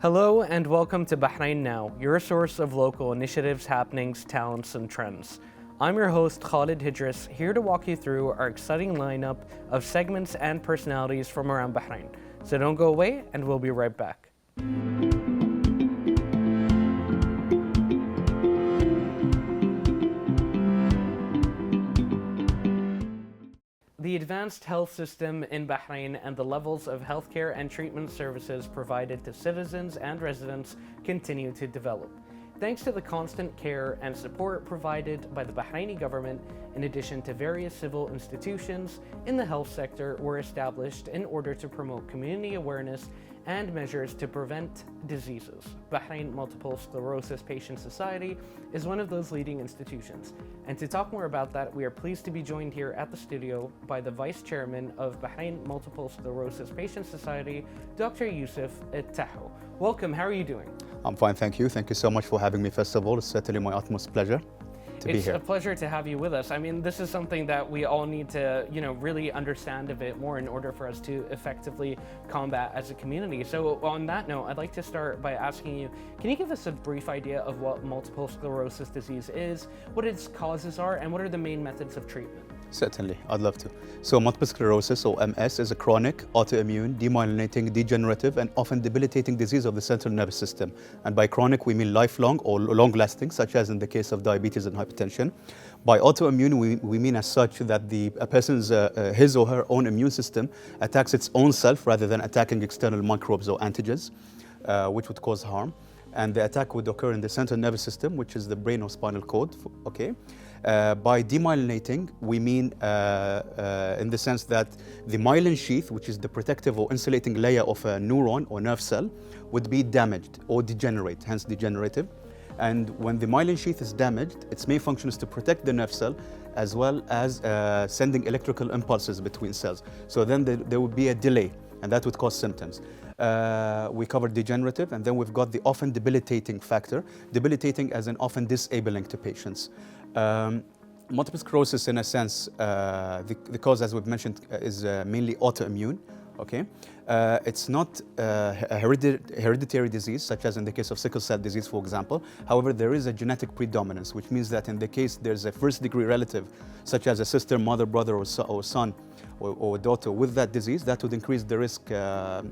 Hello and welcome to Bahrain Now, your source of local initiatives, happenings, talents, and trends. I'm your host Khalid Hidris, here to walk you through our exciting lineup of segments and personalities from around Bahrain. So don't go away and we'll be right back. The advanced health system in Bahrain and the levels of healthcare and treatment services provided to citizens and residents continue to develop. Thanks to the constant care and support provided by the Bahraini government, in addition to various civil institutions in the health sector were established in order to promote community awareness and measures to prevent diseases. Bahrain Multiple Sclerosis Patient Society is one of those leading institutions. And to talk more about that, we are pleased to be joined here at the studio by the Vice Chairman of Bahrain Multiple Sclerosis Patient Society, Dr. Yusuf AlTahoo. Welcome, how are you doing? I'm fine, thank you. Thank you so much for having me, first of all. It's certainly my utmost pleasure to be here. It's a pleasure to have you with us. I mean, this is something that we all need to, really understand a bit more in order for us to effectively combat as a community. So on that note, I'd like to start by asking you, can you give us a brief idea of what multiple sclerosis disease is, what its causes are, and what are the main methods of treatment? Certainly, I'd love to. So multiple sclerosis, or MS, is a chronic, autoimmune, demyelinating, degenerative, and often debilitating disease of the central nervous system. And by chronic, we mean lifelong or long-lasting, such as in the case of diabetes and hypertension. By autoimmune, we mean as such that a person's his or her own immune system attacks its own self rather than attacking external microbes or antigens, which would cause harm. And the attack would occur in the central nervous system, which is the brain or spinal cord, okay? By demyelinating, we mean in the sense that the myelin sheath, which is the protective or insulating layer of a neuron or nerve cell, would be damaged or degenerate, hence degenerative. And when the myelin sheath is damaged, its main function is to protect the nerve cell as well as sending electrical impulses between cells. So then there would be a delay, and that would cause symptoms. We covered degenerative, and then we've got the often debilitating factor, debilitating as in often disabling to patients. Multiple sclerosis, in a sense, the cause, as we've mentioned, is mainly autoimmune. Okay, it's not a hereditary disease, such as in the case of sickle cell disease, for example. However, there is a genetic predominance, which means that in the case there's a first-degree relative, such as a sister, mother, brother, or son, or daughter with that disease, that would increase the risk. To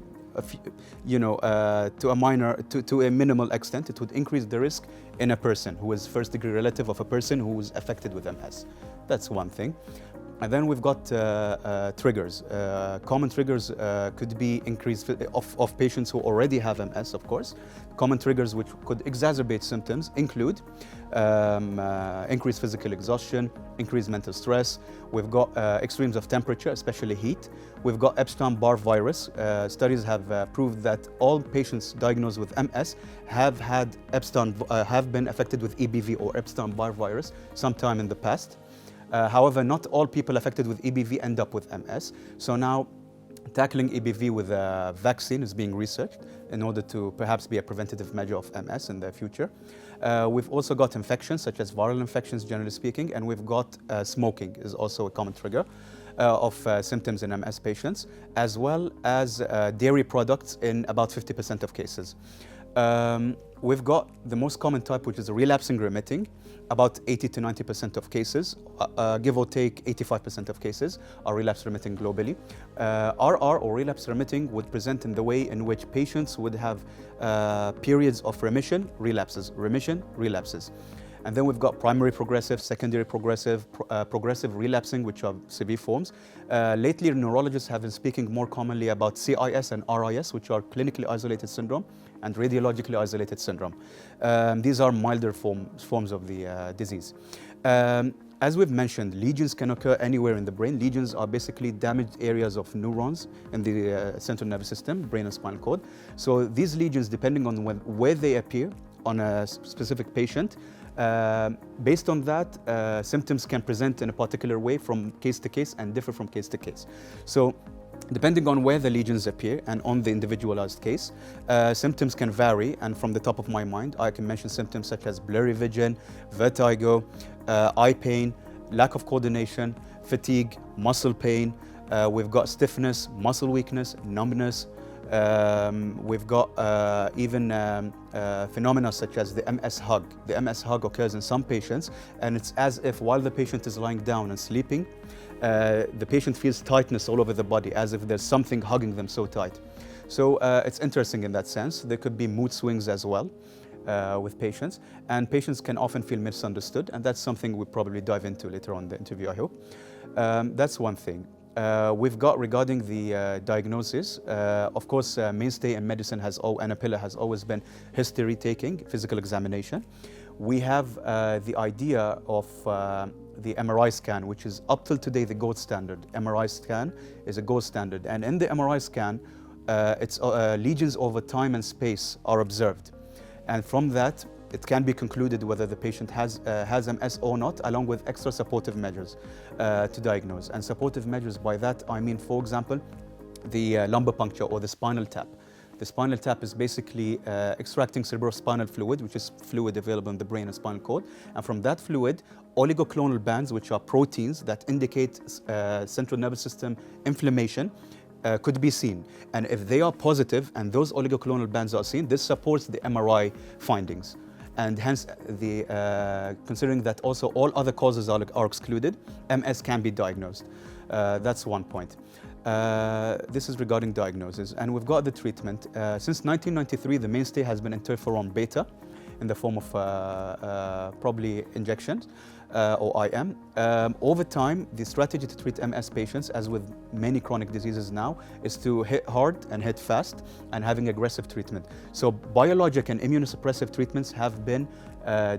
a minimal extent, it would increase the risk in a person who is first-degree relative of a person who is affected with MS. That's one thing. And then we've got triggers. Common triggers could be increased of patients who already have MS, of course. Common triggers which could exacerbate symptoms include increased physical exhaustion, increased mental stress. We've got extremes of temperature, especially heat. We've got Epstein-Barr virus. Studies have proved that all patients diagnosed with MS have been affected with EBV or Epstein-Barr virus sometime in the past. However, not all people affected with EBV end up with MS. So now, tackling EBV with a vaccine is being researched in order to perhaps be a preventative measure of MS in the future. We've also got infections, such as viral infections, generally speaking, and we've got smoking is also a common trigger of symptoms in MS patients, as well as dairy products in about 50% of cases. We've got the most common type, which is relapsing remitting. About 80 to 90% of cases, give or take 85% of cases, are relapse remitting globally. RR, or relapse remitting, would present in the way in which patients would have periods of remission, relapses, remission, relapses. And then we've got primary progressive, secondary progressive, progressive relapsing, which are severe forms. Lately, neurologists have been speaking more commonly about CIS and RIS, which are clinically isolated syndrome and radiologically isolated syndrome. These are milder forms of the disease. As we've mentioned, lesions can occur anywhere in the brain. Lesions are basically damaged areas of neurons in the central nervous system, brain and spinal cord. So these lesions, depending on where they appear on a specific patient, based on that, symptoms can present in a particular way from case to case and differ from case to case. So depending on where the lesions appear and on the individualized case, symptoms can vary, and from the top of my mind, I can mention symptoms such as blurry vision, vertigo, eye pain, lack of coordination, fatigue, muscle pain. We've got stiffness, muscle weakness, numbness, We've got even phenomena such as the MS hug. The MS hug occurs in some patients, and it's as if while the patient is lying down and sleeping, the patient feels tightness all over the body, as if there's something hugging them so tight. So it's interesting in that sense. There could be mood swings as well with patients, and patients can often feel misunderstood, and that's something we'll probably dive into later on in the interview, I hope. That's one thing. We've got regarding the diagnosis, of course, mainstay in medicine and a pillar has always been history taking, physical examination. We have the idea of the MRI scan, which is up till today the gold standard. MRI scan is a gold standard, and in the MRI scan, lesions over time and space are observed, and from that it can be concluded whether the patient has MS or not, along with extra supportive measures to diagnose. And supportive measures, by that I mean, for example, the lumbar puncture or the spinal tap. The spinal tap is basically extracting cerebrospinal fluid, which is fluid available in the brain and spinal cord. And from that fluid, oligoclonal bands, which are proteins that indicate central nervous system inflammation, could be seen. And if they are positive and those oligoclonal bands are seen, this supports the MRI findings. And hence, considering that also all other causes are excluded, MS can be diagnosed. That's one point. This is regarding diagnosis. And we've got the treatment. Since 1993, the mainstay has been interferon beta in the form of probably injections or IM. Over time, the strategy to treat MS patients, as with many chronic diseases now, is to hit hard and hit fast and having aggressive treatment. So biologic and immunosuppressive treatments have been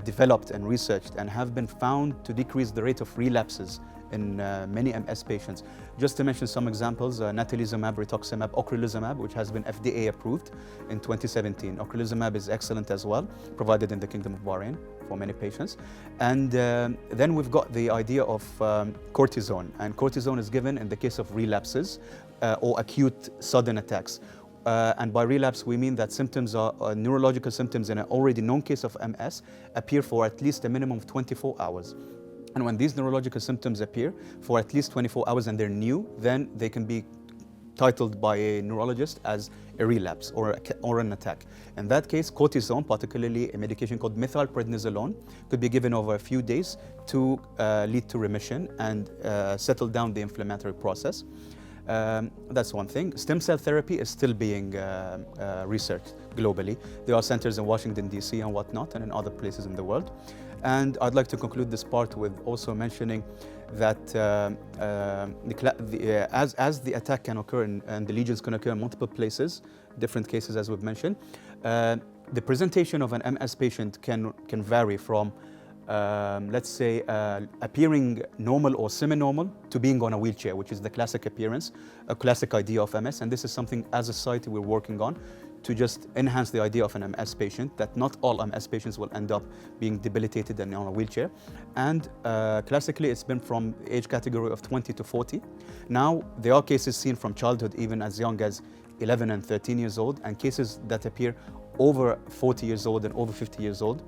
developed and researched and have been found to decrease the rate of relapses in many MS patients. Just to mention some examples, natalizumab, rituximab, ocrelizumab, which has been FDA approved in 2017. Ocrelizumab is excellent as well, provided in the Kingdom of Bahrain for many patients. And then we've got the idea of cortisone, and cortisone is given in the case of relapses or acute sudden attacks. And by relapse, we mean that symptoms are neurological symptoms in an already known case of MS appear for at least a minimum of 24 hours. And when these neurological symptoms appear for at least 24 hours and they're new, then they can be titled by a neurologist as a relapse or an attack. In that case, cortisone, particularly a medication called methylprednisolone, could be given over a few days to lead to remission and settle down the inflammatory process. That's one thing. Stem cell therapy is still being researched globally. There are centers in Washington, D.C. and whatnot, and in other places in the world. And I'd like to conclude this part with also mentioning that as the attack can occur and the lesions can occur in multiple places, different cases as we've mentioned, the presentation of an MS patient can vary from, let's say, appearing normal or semi-normal to being on a wheelchair, which is the classic appearance, a classic idea of MS. And this is something as a society we're working on to just enhance the idea of an MS patient, that not all MS patients will end up being debilitated and on a wheelchair. And classically, it's been from the age category of 20 to 40. Now, there are cases seen from childhood, even as young as 11 and 13 years old, and cases that appear over 40 years old and over 50 years old.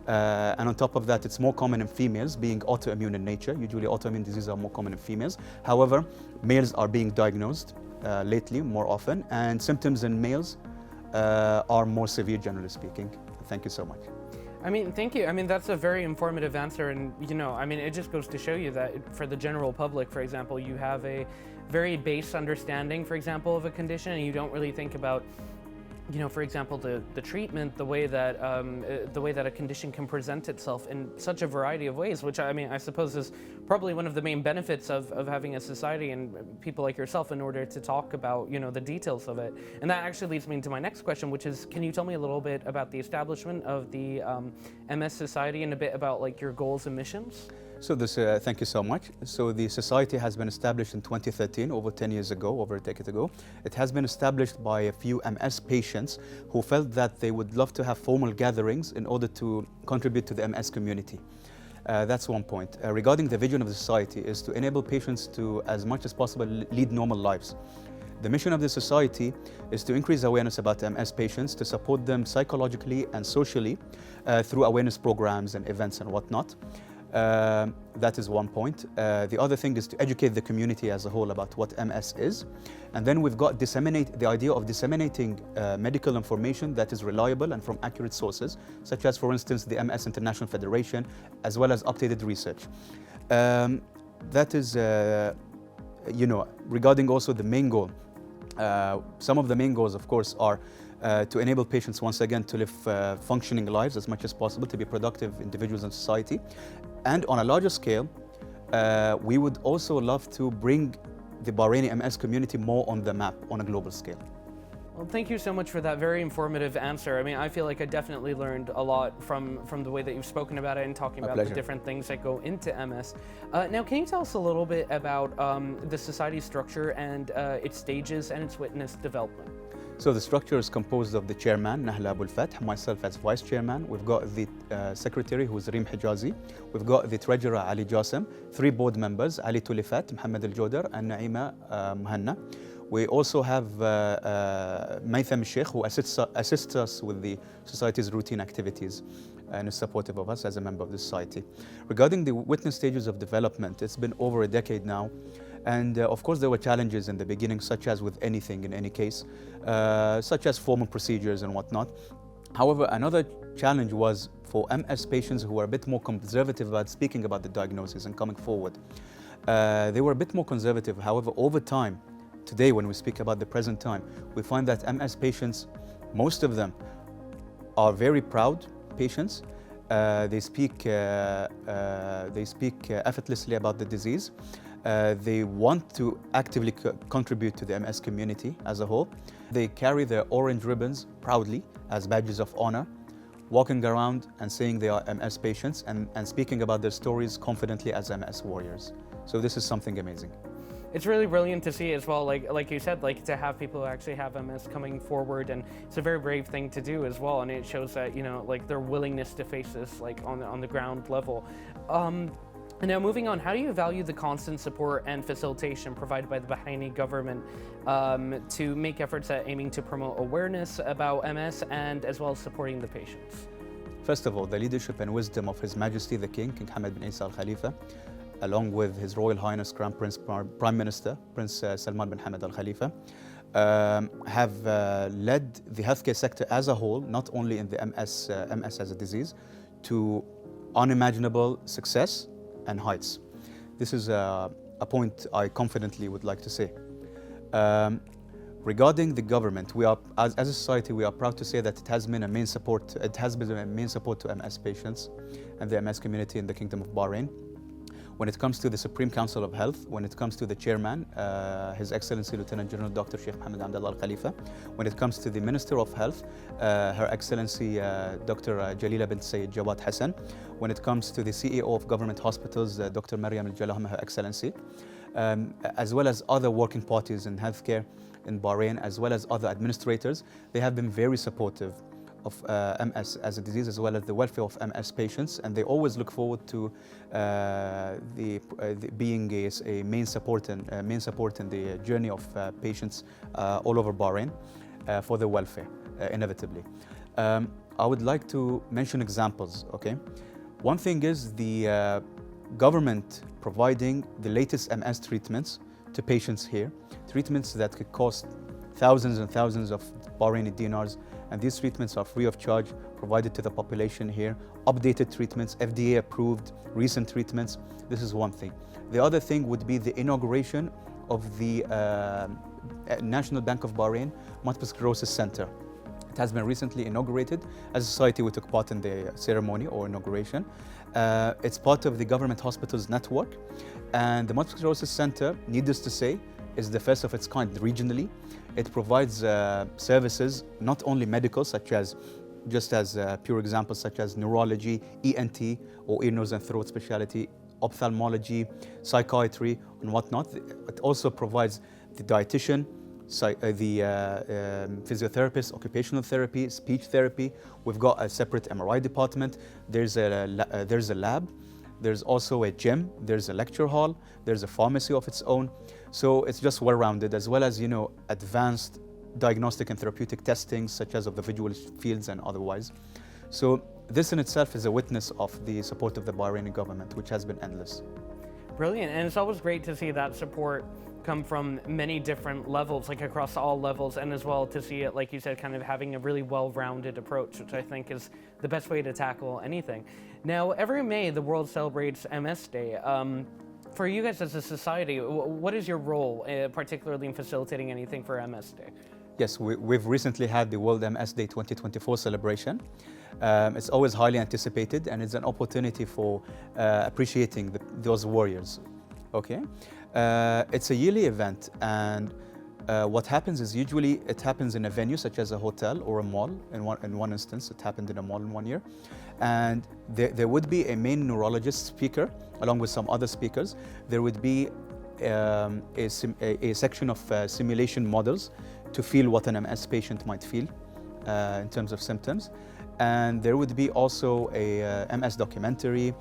And on top of that, it's more common in females, being autoimmune in nature. Usually autoimmune diseases are more common in females. However, males are being diagnosed lately more often, and symptoms in males are more severe, generally speaking. Thank you so much. I mean, thank you. I mean, that's a very informative answer, and I mean, it just goes to show you that for the general public, for example, you have a very base understanding, for example, of a condition, and you don't really think about, for example, the treatment, the way that a condition can present itself in such a variety of ways, which I mean, I suppose is probably one of the main benefits of having a society and people like yourself in order to talk about, the details of it. And that actually leads me into my next question, which is, can you tell me a little bit about the establishment of the MS Society and a bit about like your goals and missions? So thank you so much. So the society has been established in 2013, over 10 years ago, over a decade ago. It has been established by a few MS patients who felt that they would love to have formal gatherings in order to contribute to the MS community. That's one point. Regarding the vision of the society is to enable patients to, as much as possible, lead normal lives. The mission of the society is to increase awareness about MS patients, to support them psychologically and socially through awareness programs and events and whatnot. That is one point. The other thing is to educate the community as a whole about what MS is. And then we've got the idea of disseminating medical information that is reliable and from accurate sources, such as, for instance, the MS International Federation, as well as updated research. That is, regarding also the main goal. Some of the main goals, of course, are to enable patients once again to live functioning lives as much as possible, to be productive individuals in society. And on a larger scale, we would also love to bring the Bahraini MS community more on the map on a global scale. Well, thank you so much for that very informative answer. I mean, I feel like I definitely learned a lot from the way that you've spoken about it and talking about the different things that go into MS. Now, can you tell us a little bit about the society structure and its stages and its witness development? So the structure is composed of the chairman, Nahla Abul Fath, myself as vice chairman. We've got the secretary, who is Reem Hijazi. We've got the treasurer, Ali Jassim. 3 board members, Ali Tulifat, Mohammed Al Jodar, and Naima Muhanna. We also have Maitham Sheikh, who assists us with the society's routine activities and is supportive of us as a member of the society. Regarding the witness stages of development, it's been over a decade now. And of course, there were challenges in the beginning, such as with anything in any case, such as formal procedures and whatnot. However, another challenge was for MS patients who were a bit more conservative about speaking about the diagnosis and coming forward. They were a bit more conservative. However, over time, today when we speak about the present time, we find that MS patients, most of them, are very proud patients. They speak effortlessly about the disease. They want to actively contribute to the MS community as a whole. They carry their orange ribbons proudly as badges of honor, walking around and saying they are MS patients and speaking about their stories confidently as MS warriors. So this is something amazing. It's really brilliant to see as well, like you said, like to have people who actually have MS coming forward, and it's a very brave thing to do as well, and it shows that, like their willingness to face this like on the ground level. And now moving on, how do you value the constant support and facilitation provided by the Bahraini government to make efforts at aiming to promote awareness about MS and as well as supporting the patients? First of all, the leadership and wisdom of His Majesty the King Hamad bin Isa Al Khalifa, along with His Royal Highness Crown Prince Prime Minister Prince Salman bin Hamad Al Khalifa, have led the healthcare sector as a whole, not only in the MS as a disease, to unimaginable success and heights. This is a point I confidently would like to say. Regarding the government, we are, as a society, we are proud to say that it has been a main support. It has been a main support to MS patients and the MS community in the Kingdom of Bahrain. When it comes to the Supreme Council of Health, when it comes to the chairman, His Excellency Lieutenant General Dr. Sheikh Mohammed Abdullah Al Khalifa, when it comes to the Minister of Health, Her Excellency Dr. Jalila bint Sayyid Jawad Hassan, when it comes to the CEO of Government Hospitals, Dr. Maryam Al Jalahma, Her Excellency, as well as other working parties in healthcare in Bahrain, as well as other administrators, they have been very supportive of MS as a disease, as well as the welfare of MS patients, and they always look forward to being a main support in the journey of patients all over Bahrain for their welfare, inevitably. I would like to mention examples, okay? One thing is the government providing the latest MS treatments to patients here, treatments that could cost thousands and thousands of Bahraini dinars, and these treatments are free of charge, provided to the population here. Updated treatments, FDA approved, recent treatments. This is one thing. The other thing would be the inauguration of the National Bank of Bahrain Multiple Sclerosis Center. It has been recently inaugurated. As a society, we took part in the ceremony or inauguration. It's part of the government hospitals network, and the Multiple Sclerosis Center, needless to say, is the first of its kind regionally. It provides services, not only medical, such as, just as pure examples, such as neurology, ENT, or ear, nose, and throat specialty, ophthalmology, psychiatry, and whatnot. It also provides the dietitian, the physiotherapist, occupational therapy, speech therapy. We've got a separate MRI department. There's a lab. There's also a gym, there's a lecture hall, there's a pharmacy of its own. So it's just well-rounded, as well as, advanced diagnostic and therapeutic testing, such as of the visual fields and otherwise. So this in itself is a witness of the support of the Bahraini government, which has been endless. Brilliant, and it's always great to see that support come from many different levels, like across all levels, and as well to see it, like you said, kind of having a really well-rounded approach, which I think is the best way to tackle anything. Now, every May, the world celebrates MS Day. For you guys as a society, what is your role, particularly in facilitating anything for MS Day? Yes, we've recently had the World MS Day 2024 celebration. It's always highly anticipated, and it's an opportunity for appreciating those warriors. Okay, it's a yearly event, and what happens is usually it happens in a venue such as a hotel or a mall. In one instance, it happened in a mall in 1 year, and there would be a main neurologist speaker along with some other speakers. There would be a section of simulation models to feel what an MS patient might feel in terms of symptoms. And there would be also a MS documentary.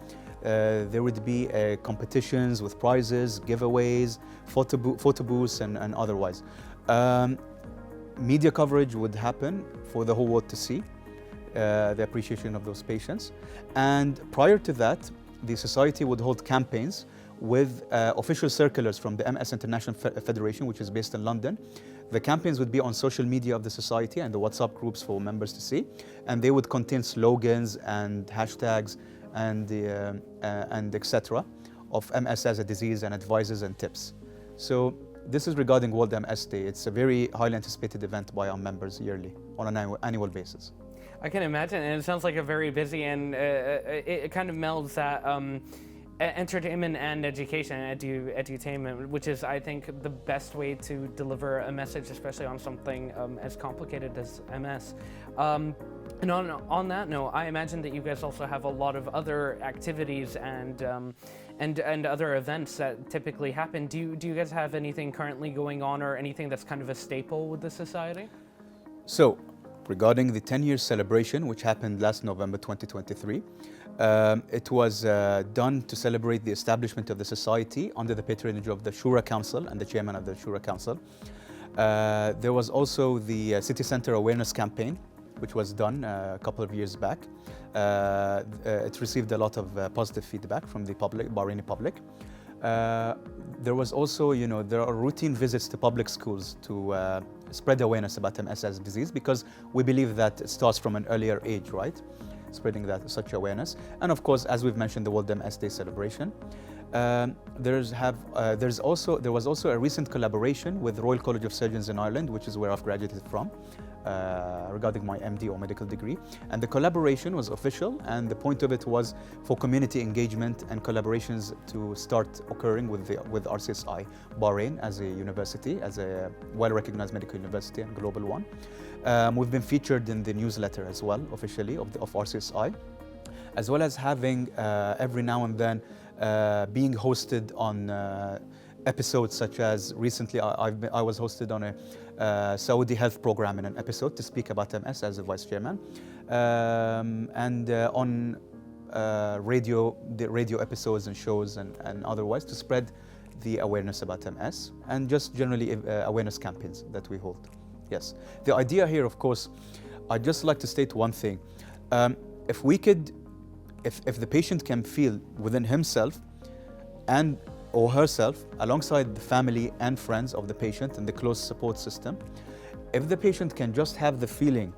There would be competitions with prizes, giveaways, photo booths, and otherwise. Media coverage would happen for the whole world to see the appreciation of those patients. And prior to that, the society would hold campaigns with official circulars from the MS International Federation, which is based in London. The campaigns would be on social media of the society and the WhatsApp groups for members to see, and they would contain slogans and hashtags and etc. of MS as a disease and advices and tips. So this is regarding World MS Day. It's a very highly anticipated event by our members yearly on an annual basis. I can imagine, and it sounds like a very busy, and it kind of melds that entertainment and education, edutainment, which is, I think, the best way to deliver a message, especially on something as complicated as MS. And on that note, I imagine that you guys also have a lot of other activities and other events that typically happen. Do you guys have anything currently going on, or anything that's kind of a staple with the society? So, regarding the 10-year celebration, which happened last November 2023, it was done to celebrate the establishment of the society under the patronage of the Shura Council and the chairman of the Shura Council. There was also the City Center Awareness Campaign, which was done a couple of years back. It received a lot of positive feedback from the public, Bahraini public. There was also, there are routine visits to public schools to spread awareness about MS as a disease, because we believe that it starts from an earlier age, right? Spreading such awareness. And of course, as we've mentioned, the World MS Day celebration. There was also a recent collaboration with the Royal College of Surgeons in Ireland, which is where I've graduated from, regarding my MD or medical degree. And the collaboration was official, and the point of it was for community engagement and collaborations to start occurring with RCSI Bahrain as a university, as a well-recognized medical university and global one. We've been featured in the newsletter as well, officially, of RCSI, as well as having every now and then being hosted on episodes, such as recently I was hosted on a Saudi health program in an episode to speak about MS as a vice chairman, and on the radio episodes and shows and otherwise to spread the awareness about MS, and just generally awareness campaigns that we hold. Yes, the idea here, of course, I'd just like to state one thing. If the patient can feel within himself and or herself, alongside the family and friends of the patient and the close support system, if the patient can just have the feeling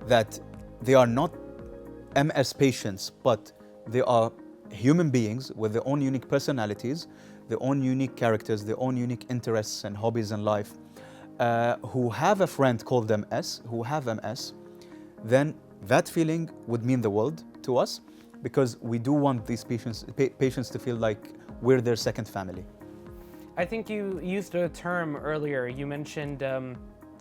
that they are not MS patients, but they are human beings with their own unique personalities, their own unique characters, their own unique interests and hobbies in life, who have a friend called MS, who have MS, then that feeling would mean the world to us, because we do want these patients to feel like we're their second family. I think you used a term earlier. You mentioned,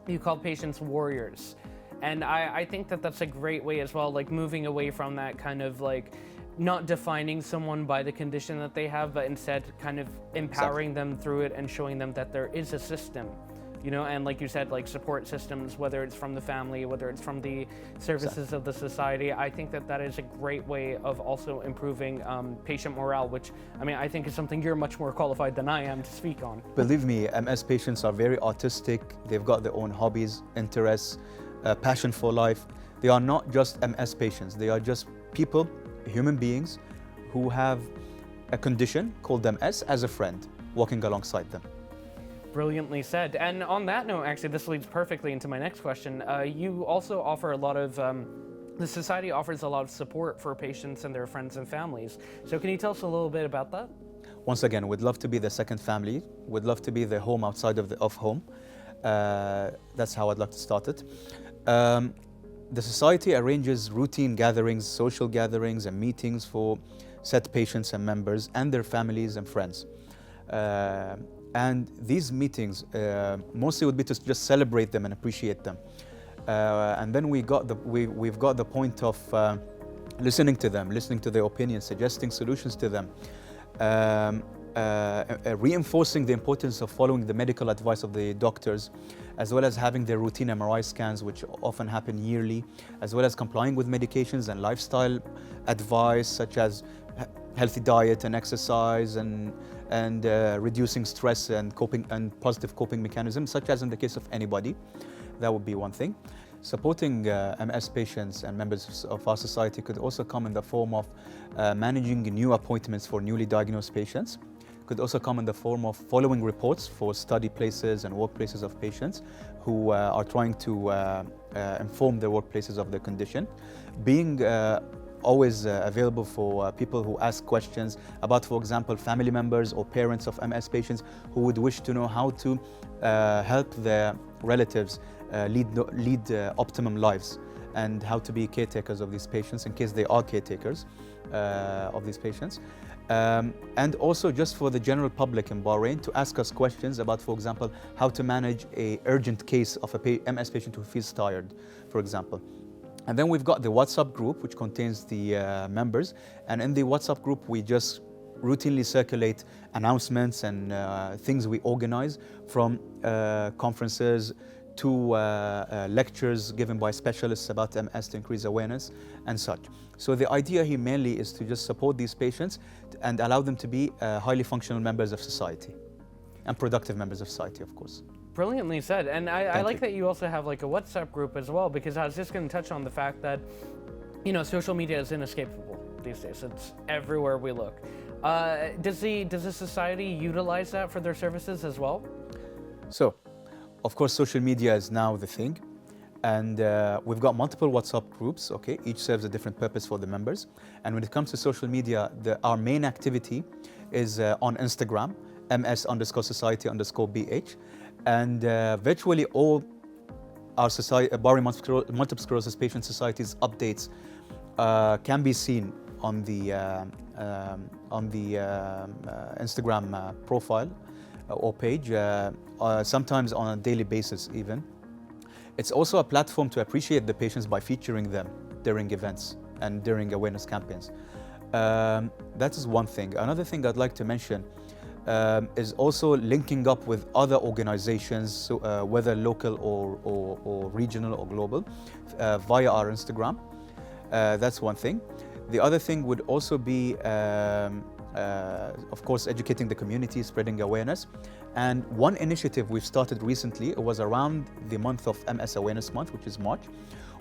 you called patients warriors. And I think that that's a great way as well, like moving away from that kind of like not defining someone by the condition that they have, but instead kind of empowering them through it and showing them that there is a system. And like you said, like support systems, whether it's from the family, whether it's from the services of the society. I think that that is a great way of also improving patient morale, which, I think is something you're much more qualified than I am to speak on. Believe me, MS patients are very artistic. They've got their own hobbies, interests. passion for life. They are not just MS patients, they are just people, human beings, who have a condition called MS as a friend, walking alongside them. Brilliantly said. And on that note, actually, this leads perfectly into my next question. You also offer a lot of, the Society offers a lot of support for patients and their friends and families. So can you tell us a little bit about that? Once again, we'd love to be the second family. We'd love to be the home outside of home. That's how I'd like to start it. The Society arranges routine gatherings, social gatherings and meetings for set patients and members and their families and friends. And these meetings mostly would be to just celebrate them and appreciate them. And then we've got the point of listening to them, listening to their opinions, suggesting solutions to them, reinforcing the importance of following the medical advice of the doctors, as well as having their routine MRI scans, which often happen yearly, as well as complying with medications and lifestyle advice, such as healthy diet and exercise, and reducing stress and positive coping mechanisms, such as in the case of anybody. That would be one thing. Supporting MS patients and members of our society could also come in the form of managing new appointments for newly diagnosed patients. Could also come in the form of following reports for study places and workplaces of patients who are trying to inform their workplaces of their condition. Being always available for people who ask questions about, for example, family members or parents of MS patients who would wish to know how to help their relatives lead optimum lives, and how to be caretakers of these patients in case they are caretakers of these patients. And also just for the general public in Bahrain to ask us questions about, for example, how to manage an urgent case of a MS patient who feels tired, for example. And then we've got the WhatsApp group, which contains the members. And in the WhatsApp group, we just routinely circulate announcements and things we organize, from conferences to lectures given by specialists about MS to increase awareness and such. So the idea here mainly is to just support these patients and allow them to be highly functional members of society, and productive members of society, of course. Brilliantly said. And I like that you also have like a WhatsApp group as well, because I was just going to touch on the fact that, you know, social media is inescapable these days. It's everywhere we look. Does the society utilize that for their services as well? So, of course, social media is now the thing. And we've got multiple WhatsApp groups, okay? Each serves a different purpose for the members. And when it comes to social media, our main activity is on Instagram, ms_society_bh. And virtually all our society, Bahrain Multiple Sclerosis Patient Society's updates can be seen on the Instagram profile or page, sometimes on a daily basis even. It's also a platform to appreciate the patients by featuring them during events and during awareness campaigns. That is one thing. Another thing I'd like to mention is also linking up with other organizations, so, whether local or regional or global, via our Instagram. That's one thing. The other thing would also be, of course, educating the community, spreading awareness. And one initiative we've started recently, it was around the month of MS Awareness Month, which is March,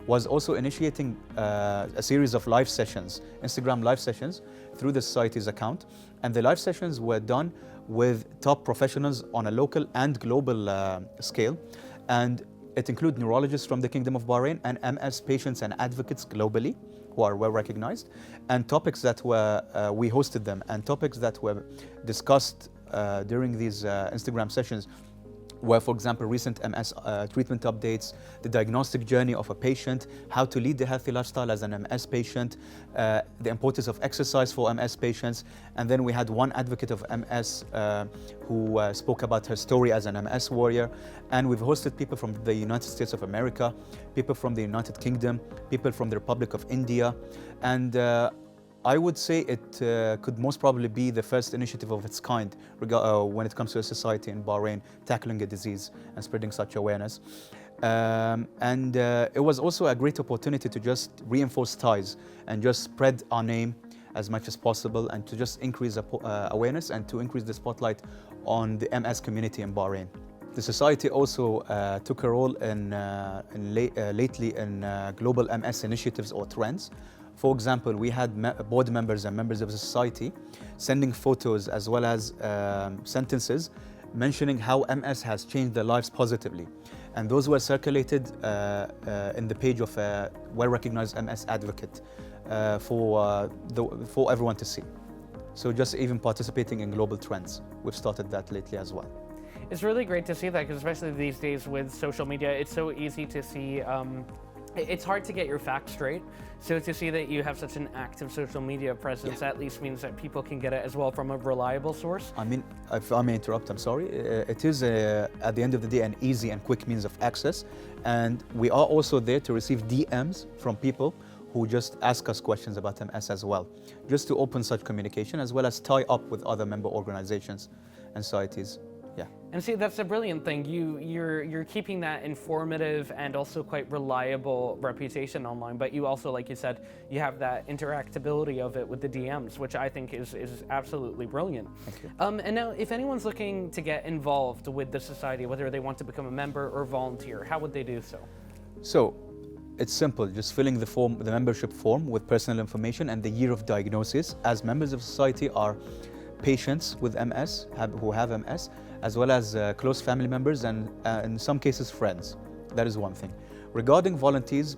was also initiating a series of live sessions, Instagram live sessions, through the Society's account. And the live sessions were done with top professionals on a local and global scale. And it includes neurologists from the Kingdom of Bahrain and MS patients and advocates globally who are well recognized. And topics that were, we hosted them, and topics that were discussed during these Instagram sessions were, for example, recent MS treatment updates, the diagnostic journey of a patient, how to lead a healthy lifestyle as an MS patient, the importance of exercise for MS patients. And then we had one advocate of MS who spoke about her story as an MS warrior. And we've hosted people from the United States of America, people from the United Kingdom, people from the Republic of India. And I would say it could most probably be the first initiative of its kind when it comes to a society in Bahrain tackling a disease and spreading such awareness. It was also a great opportunity to just reinforce ties and just spread our name as much as possible, and to just increase awareness and to increase the spotlight on the MS community in Bahrain. The society also took a role lately in global MS initiatives or trends. For example, we had board members and members of the society sending photos as well as sentences mentioning how MS has changed their lives positively. And those were circulated in the page of a well-recognized MS advocate for everyone to see. So just even participating in global trends. We've started that lately as well. It's really great to see that, because especially these days with social media, it's so easy to see, it's hard to get your facts straight. So to see that you have such an active social media presence at least means that people can get it as well from a reliable source. I mean, if I may interrupt, I'm sorry. It is, at the end of the day, an easy and quick means of access. And we are also there to receive DMs from people who just ask us questions about MS as well, just to open such communication as well as tie up with other member organizations and societies. Yeah. And see, that's a brilliant thing. You're keeping that informative and also quite reliable reputation online, but you also, like you said, you have that interactability of it with the DMs, which I think is absolutely brilliant. Thank you. And now, if anyone's looking to get involved with the society, whether they want to become a member or volunteer, how would they do so? So, it's simple, just filling the membership form with personal information and the year of diagnosis, as members of society are patients with MS, who have MS, as well as close family members and in some cases friends. That is one thing. Regarding volunteers,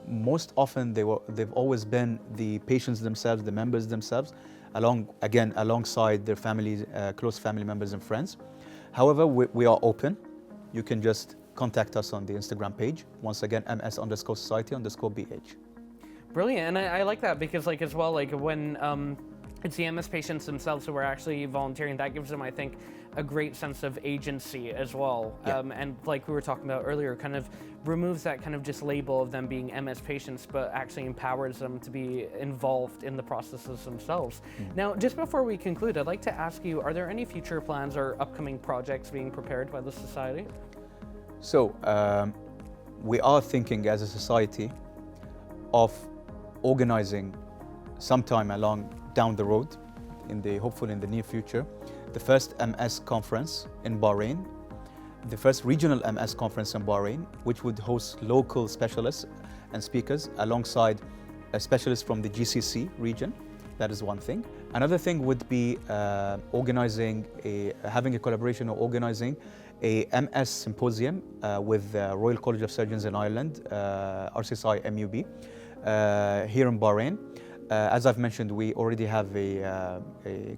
most often they've always been the patients themselves, the members themselves, alongside their families, close family members and friends. However, we are open. You can just contact us on the Instagram page. Once again, ms_society_BH. Brilliant, and I like that because, like, as well, like when it's the MS patients themselves who are actually volunteering, that gives them, I think, a great sense of agency as well. Yeah. And like we were talking about earlier, kind of removes that kind of just label of them being MS patients, but actually empowers them to be involved in the processes themselves. Now, just before we conclude, I'd like to ask you, are there any future plans or upcoming projects being prepared by the society? So, we are thinking as a society of organizing sometime down the road, hopefully in the near future, the first MS conference in Bahrain, the first regional MS conference in Bahrain, which would host local specialists and speakers alongside a specialist from the GCC region. That is one thing. Another thing would be having a collaboration or organizing a MS symposium with Royal College of Surgeons in Ireland, RCSI MUB, here in Bahrain. As I've mentioned, we already have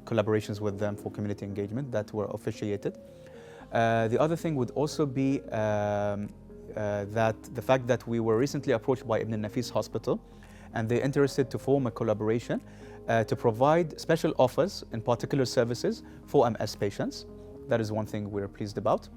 collaborations with them for community engagement that were officiated. The other thing would also be that the fact that we were recently approached by Ibn Nafis Hospital, and they're interested to form a collaboration to provide special offers in particular services for MS patients. That is one thing we're pleased about.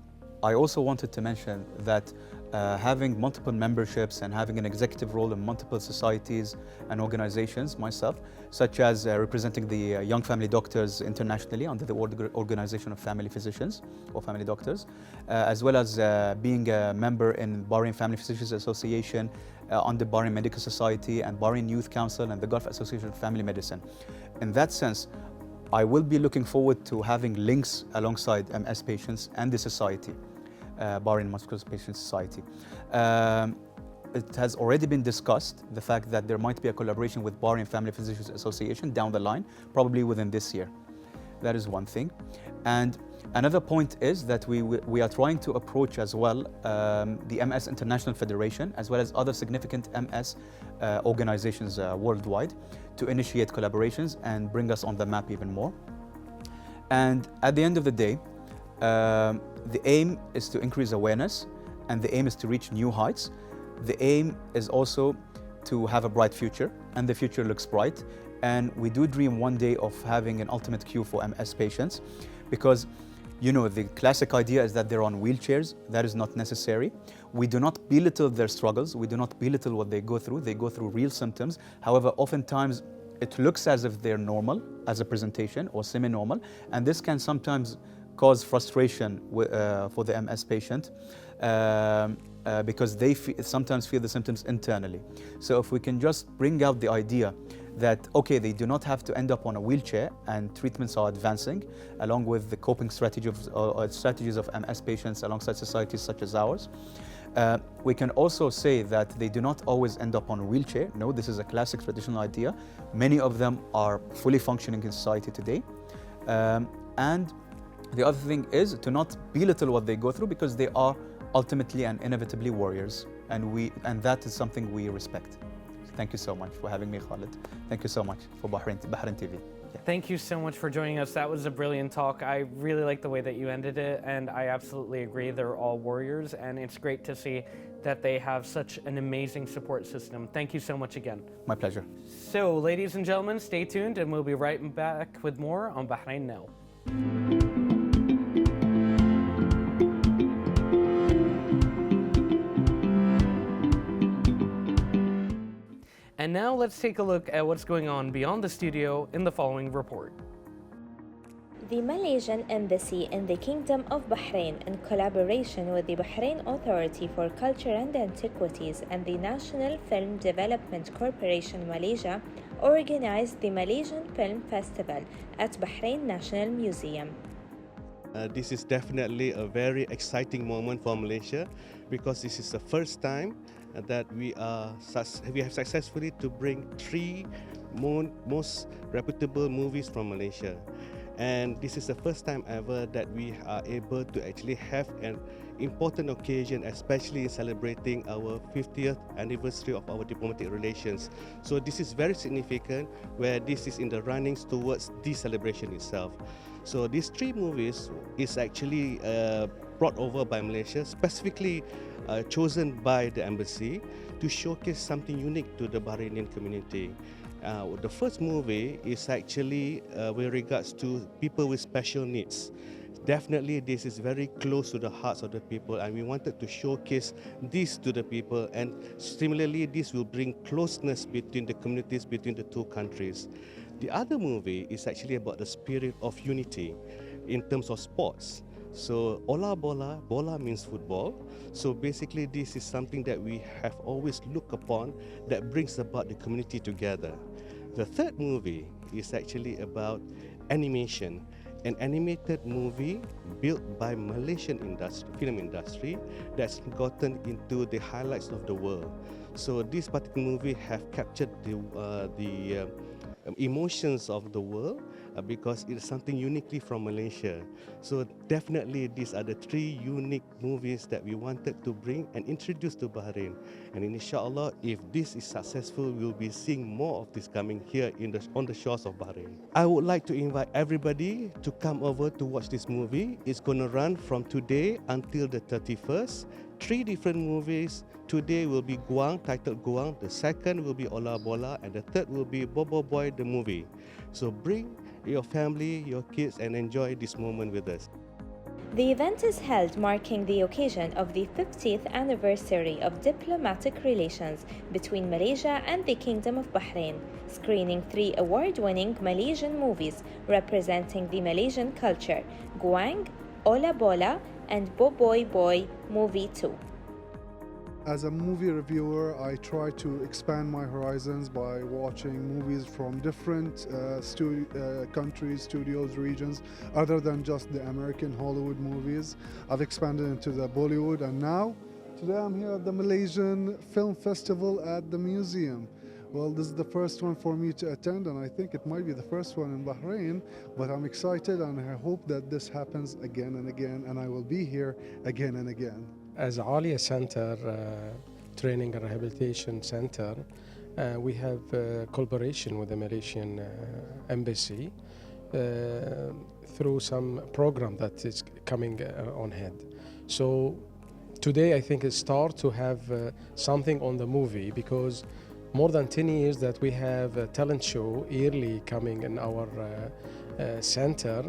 I also wanted to mention that having multiple memberships and having an executive role in multiple societies and organizations myself, such as representing the Young Family Doctors internationally under the Organization of Family Physicians or Family Doctors, as well as being a member in Bahrain Family Physicians Association under Bahrain Medical Society and Bahrain Youth Council and the Gulf Association of Family Medicine. In that sense, I will be looking forward to having links alongside MS patients and the society, Bahrain Muscular Patient Society. It has already been discussed, the fact that there might be a collaboration with Bahrain Family Physicians Association down the line, probably within this year. That is one thing. And another point is that we are trying to approach as well the MS International Federation, as well as other significant MS organizations worldwide, to initiate collaborations and bring us on the map even more. And at the end of the day, the aim is to increase awareness, and the aim is to reach new heights. The aim is also to have a bright future, and the future looks bright. And we do dream one day of having an ultimate cure for MS patients, because you know, the classic idea is that they're on wheelchairs. That is not necessary. We do not belittle their struggles. We do not belittle what they go through. They go through real symptoms. However, oftentimes it looks as if they're normal as a presentation or semi-normal, and this can sometimes cause frustration for the MS patient because they sometimes feel the symptoms internally. So if we can just bring out the idea that, okay, they do not have to end up on a wheelchair, and treatments are advancing along with the coping strategies of MS patients alongside societies such as ours. We can also say that they do not always end up on a wheelchair. No, this is a classic traditional idea. Many of them are fully functioning in society today. And the other thing is to not belittle what they go through, because they are ultimately and inevitably warriors, and that is something we respect. Thank you so much for having me, Khalid. Thank you so much for Bahrain TV. Yeah. Thank you so much for joining us. That was a brilliant talk. I really like the way that you ended it, and I absolutely agree. They're all warriors, and it's great to see that they have such an amazing support system. Thank you so much again. My pleasure. So, ladies and gentlemen, stay tuned, and we'll be right back with more on Bahrain Now. And now let's take a look at what's going on beyond the studio in the following report. The Malaysian Embassy in the Kingdom of Bahrain, in collaboration with the Bahrain Authority for Culture and Antiquities and the National Film Development Corporation Malaysia, organized the Malaysian Film Festival at Bahrain National Museum. This is definitely a very exciting moment for Malaysia, because this is the first time that we have successfully to bring 3 most reputable movies from Malaysia. And this is the first time ever that we are able to actually have an important occasion, especially in celebrating our 50th anniversary of our diplomatic relations. So this is very significant, where this is in the runnings towards the celebration itself. So these 3 movies is actually brought over by Malaysia, specifically chosen by the embassy to showcase something unique to the Bahrainian community. The first movie is actually with regards to people with special needs. Definitely this is very close to the hearts of the people, and we wanted to showcase this to the people, and similarly this will bring closeness between the communities between the 2 countries. The other movie is actually about the spirit of unity in terms of sports. So Ola Bola, Bola means football. So basically this is something that we have always looked upon that brings about the community together. The third movie is actually about animation, an animated movie built by Malaysian film industry that's gotten into the highlights of the world. So this particular movie have captured the emotions of the world because it's something uniquely from Malaysia. So definitely these are the 3 unique movies that we wanted to bring and introduce to Bahrain. And inshallah, if this is successful, we'll be seeing more of this coming here on the shores of Bahrain. I would like to invite everybody to come over to watch this movie. It's going to run from today until the 31st. 3 different movies. Today will be Guang, titled Guang. The second will be Ola Bola, and the third will be Bobo Boy, the movie. So bring your family, your kids, and enjoy this moment with us. The event is held marking the occasion of the 50th anniversary of diplomatic relations between Malaysia and the Kingdom of Bahrain, screening 3 award-winning Malaysian movies representing the Malaysian culture: Guang, Ola Bola, and Boboy Boy Movie 2. As a movie reviewer, I try to expand my horizons by watching movies from different countries, studios, regions, other than just the American Hollywood movies. I've expanded into the Bollywood, and now, today I'm here at the Malaysian Film Festival at the museum. Well, this is the first one for me to attend, and I think it might be the first one in Bahrain, but I'm excited and I hope that this happens again and again, and I will be here again and again. As Alia Center, Training and Rehabilitation Center, we have collaboration with the Malaysian Embassy through some program that is coming on head. So today I think it's start to have something on the movie, because more than 10 years that we have a talent show yearly coming in our center,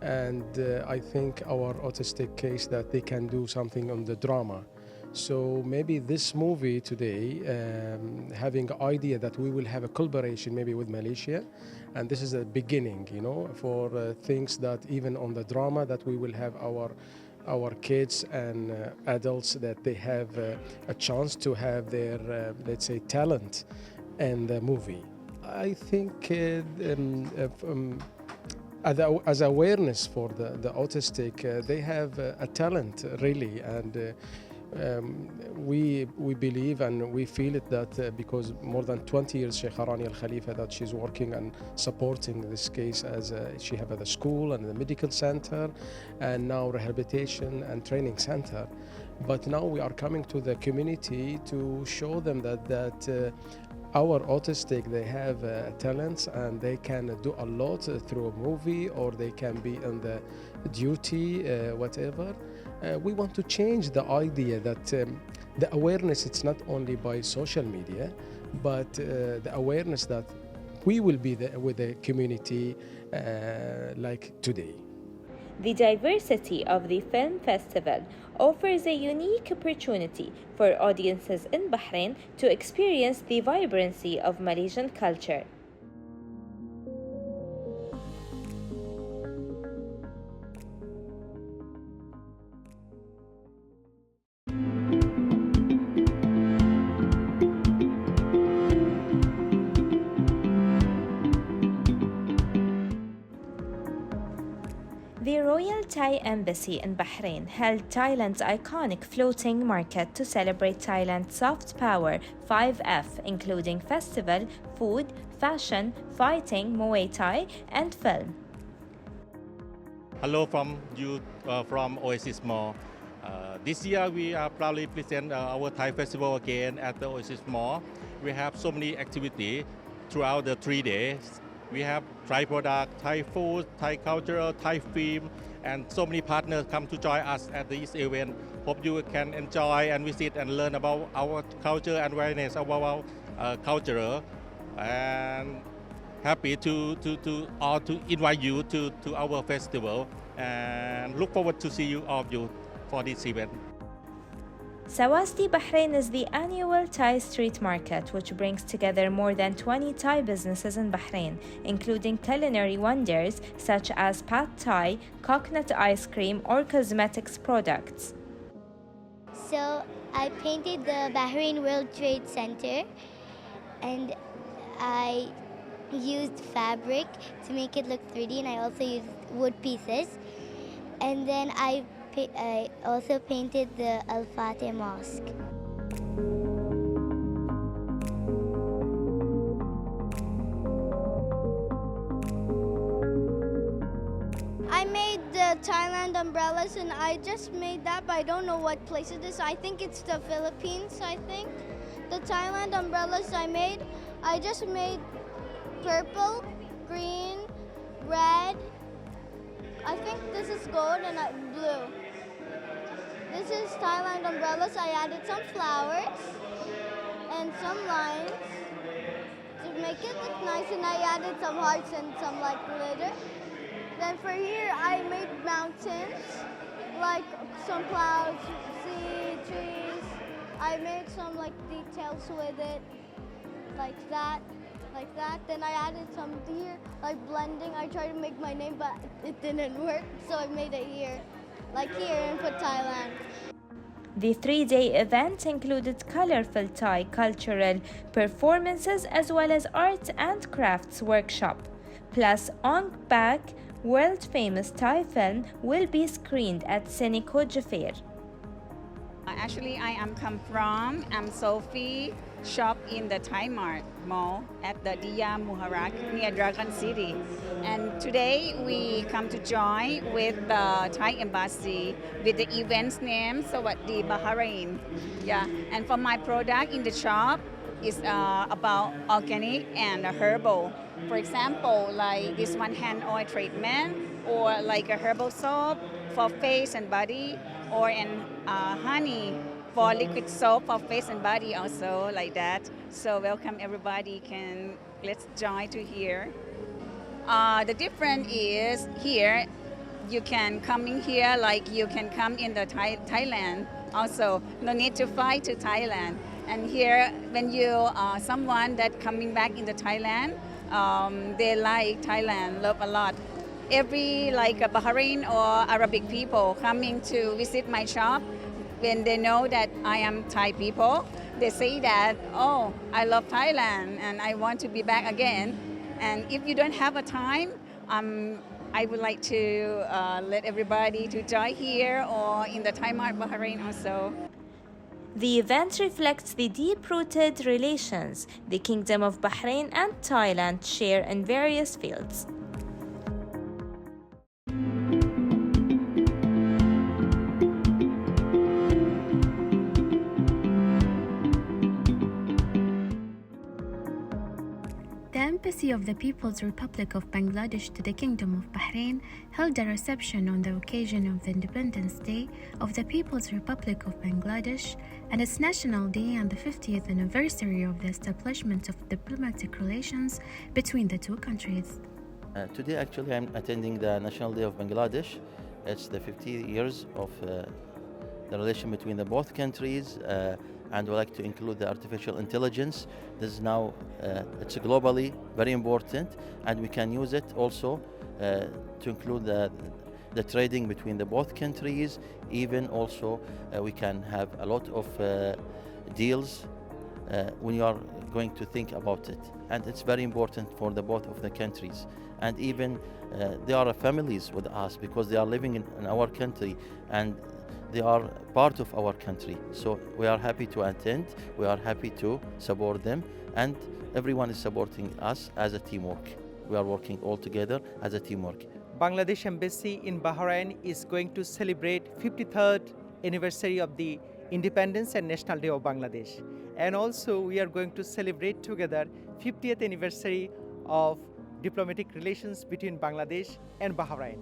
and I think our autistic case that they can do something on the drama. So maybe this movie today, having an idea that we will have a collaboration maybe with Malaysia, and this is a beginning, you know, for things that even on the drama that we will have our kids and adults that they have a chance to have their, let's say, talent in the movie. I think as awareness for the autistic, they have a talent really, and we believe and we feel it that because more than 20 years Sheikh Rani Al Khalifa that she's working and supporting this case as she have at the school and the medical center and now rehabilitation and training center. But now we are coming to the community to show them that our autistic, they have talents and they can do a lot through a movie, or they can be on the duty, whatever. We want to change the idea that the awareness, it's not only by social media, but the awareness that we will be with the community like today. The diversity of the film festival offers a unique opportunity for audiences in Bahrain to experience the vibrancy of Malaysian culture. The Royal Thai Embassy in Bahrain held Thailand's iconic floating market to celebrate Thailand's soft power 5F, including festival, food, fashion, fighting, Muay Thai, and film. Hello from you from Oasis Mall. This year we are proudly present our Thai festival again at the Oasis Mall. We have so many activities throughout the 3 days. We have Thai product, Thai food, Thai culture, Thai film, and so many partners come to join us at this event. Hope you can enjoy and visit and learn about our culture and awareness about our culture. And happy to invite you to our festival, and look forward to see you all of you for this event. Sawasadee Bahrain is the annual Thai street market, which brings together more than 20 Thai businesses in Bahrain, including culinary wonders such as pad Thai, coconut ice cream, or cosmetics products. So I painted the Bahrain World Trade Center, and I used fabric to make it look 3D, and I also used wood pieces. And then I also painted the Al-Fateh Mosque. I made the Thailand umbrellas, and I just made that, but I don't know what place it is. I think it's the Philippines, I think. The Thailand umbrellas I just made purple, green, red. I think this is gold and blue. This is Thailand umbrellas. I added some flowers and some lines to make it look nice, and I added some hearts and some like glitter. Then for here I made mountains, like some clouds, sea, trees. I made some like details with it, like that. Then I added some deer, like blending. I tried to make my name, but it didn't work, so I made it here, like here, and put Thailand. The 3-day event included colorful Thai cultural performances as well as art and crafts workshop. Plus, Ong Bak, world-famous Thai film, will be screened at Sinico Jafair. Actually, I am come from Sophie shop in the Thai Mart Mall at the Dia Muharak near Dragon City. And today we come to join with the Thai Embassy with the event's name Sawasadee Bahrain. Yeah, and for my product in the shop is about organic and herbal. For example, like this one hand oil treatment, or like a herbal soap for face and body, or honey for liquid soap for face and body also, like that. So welcome everybody, let's join to here. The difference is here, you can come in here like you can come in the Thailand also. No need to fly to Thailand. And here, when you someone that coming back in the Thailand, they like Thailand, love a lot. Every like Bahrain or Arabic people coming to visit my shop, when they know that I am Thai people, they say that, oh, I love Thailand and I want to be back again. And if you don't have a time, I would like to let everybody to join here or in the Thai Mart Bahrain also. The event reflects the deep-rooted relations the Kingdom of Bahrain and Thailand share in various fields. The Embassy of the People's Republic of Bangladesh to the Kingdom of Bahrain held a reception on the occasion of the Independence Day of the People's Republic of Bangladesh and its National Day and the 50th anniversary of the establishment of diplomatic relations between the two countries. Today actually I'm attending the National Day of Bangladesh. It's the 50 years of the relation between the both countries, and we like to include the artificial intelligence. This is now, it's globally very important, and we can use it also to include the trading between the both countries. Even also we can have a lot of deals when you are going to think about it, and it's very important for the both of the countries. And even they are families with us because they are living in our country and they are part of our country. So we are happy to attend, we are happy to support them, and everyone is supporting us as a teamwork. We are working all together as a teamwork. Bangladesh Embassy in Bahrain is going to celebrate 53rd anniversary of the Independence and National Day of Bangladesh. And also we are going to celebrate together 50th anniversary of diplomatic relations between Bangladesh and Bahrain.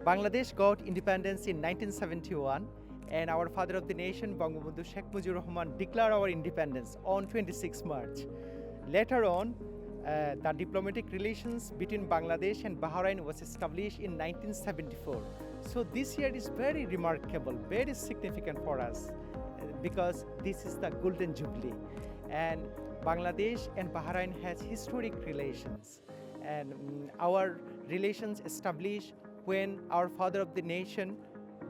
Bangladesh got independence in 1971, and our father of the nation, Bangabandhu Sheikh Mujibur Rahman, declared our independence on 26 March. Later on, the diplomatic relations between Bangladesh and Bahrain was established in 1974. So this year is very remarkable, very significant for us because this is the Golden Jubilee. And Bangladesh and Bahrain has historic relations. And our relations established when our father of the nation,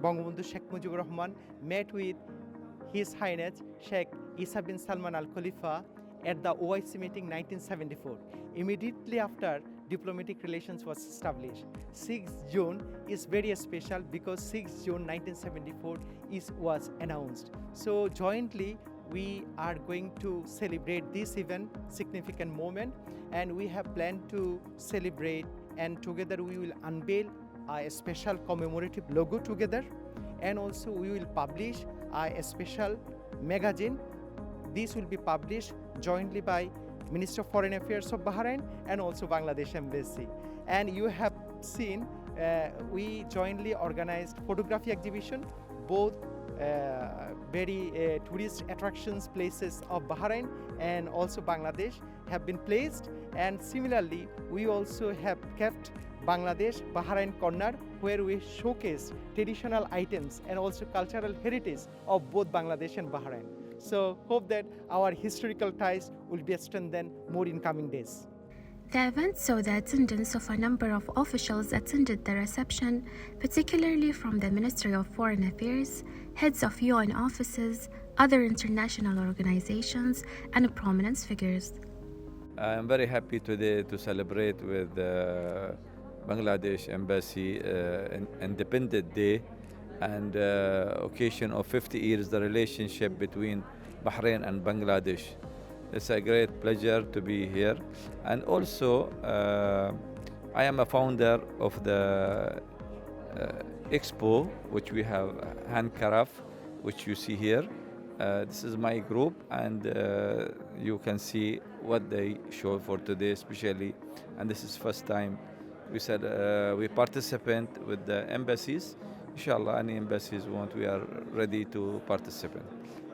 Bangabandhu Sheikh Mujibur Rahman, met with His Highness Sheikh Isa bin Salman Al Khalifa at the OIC meeting 1974. Immediately after, diplomatic relations was established. 6 June is very special because 6 June 1974 was announced. So jointly, we are going to celebrate this event, significant moment, and we have planned to celebrate, and together we will unveil a special commemorative logo together, and also we will publish a special magazine. This will be published jointly by Minister of Foreign Affairs of Bahrain and also Bangladesh Embassy. And you have seen we jointly organized photography exhibition, both very tourist attractions places of Bahrain and also Bangladesh have been placed, and similarly we also have kept Bangladesh Bahrain corner where we showcase traditional items and also cultural heritage of both Bangladesh and Bahrain. So hope that our historical ties will be strengthened more in coming days. The event saw the attendance of a number of officials attended the reception, particularly from the Ministry of Foreign Affairs, heads of UN offices, other international organizations, and prominent figures. I am very happy today to celebrate with Bangladesh Embassy Independence Day and occasion of 50 years the relationship between Bahrain and Bangladesh. It's a great pleasure to be here, and also I am a founder of the expo which we have handcraft, which you see here. This is my group, and you can see what they show for today especially, and this is first time we said we participate with the embassies. Inshallah, any embassies want, we are ready to participate.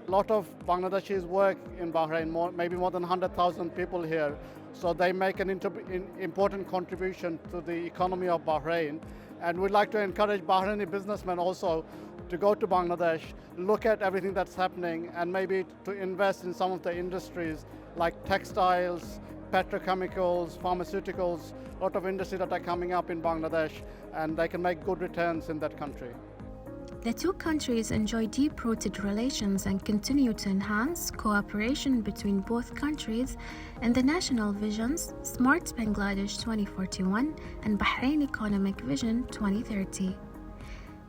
A lot of Bangladeshis work in Bahrain, maybe more than 100,000 people here. So they make an important contribution to the economy of Bahrain. And we'd like to encourage Bahraini businessmen also to go to Bangladesh, look at everything that's happening, and maybe to invest in some of the industries like textiles, petrochemicals, pharmaceuticals, a lot of industries that are coming up in Bangladesh, and they can make good returns in that country. The two countries enjoy deep-rooted relations and continue to enhance cooperation between both countries in the national visions Smart Bangladesh 2041 and Bahrain Economic Vision 2030.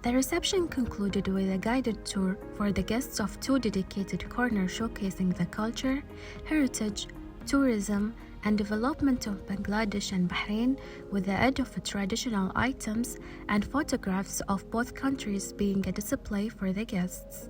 The reception concluded with a guided tour for the guests of two dedicated corners showcasing the culture, heritage, tourism, and development of Bangladesh and Bahrain, with the aid of traditional items and photographs of both countries being a display for the guests.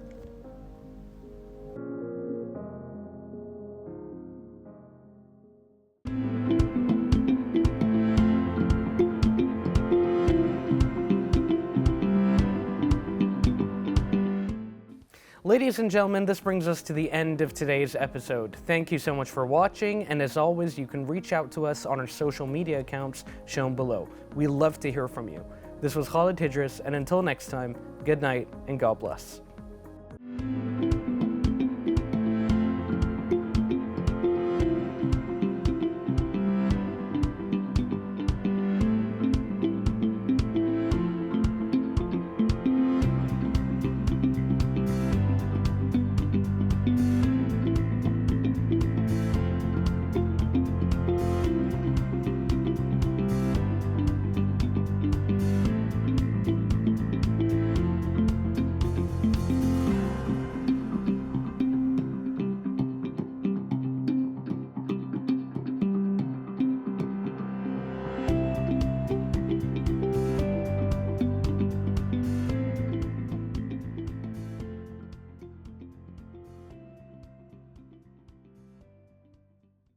Ladies and gentlemen, this brings us to the end of today's episode. Thank you so much for watching, and as always, you can reach out to us on our social media accounts shown below. We love to hear from you. This was Khalid Hidris, and until next time, good night and God bless.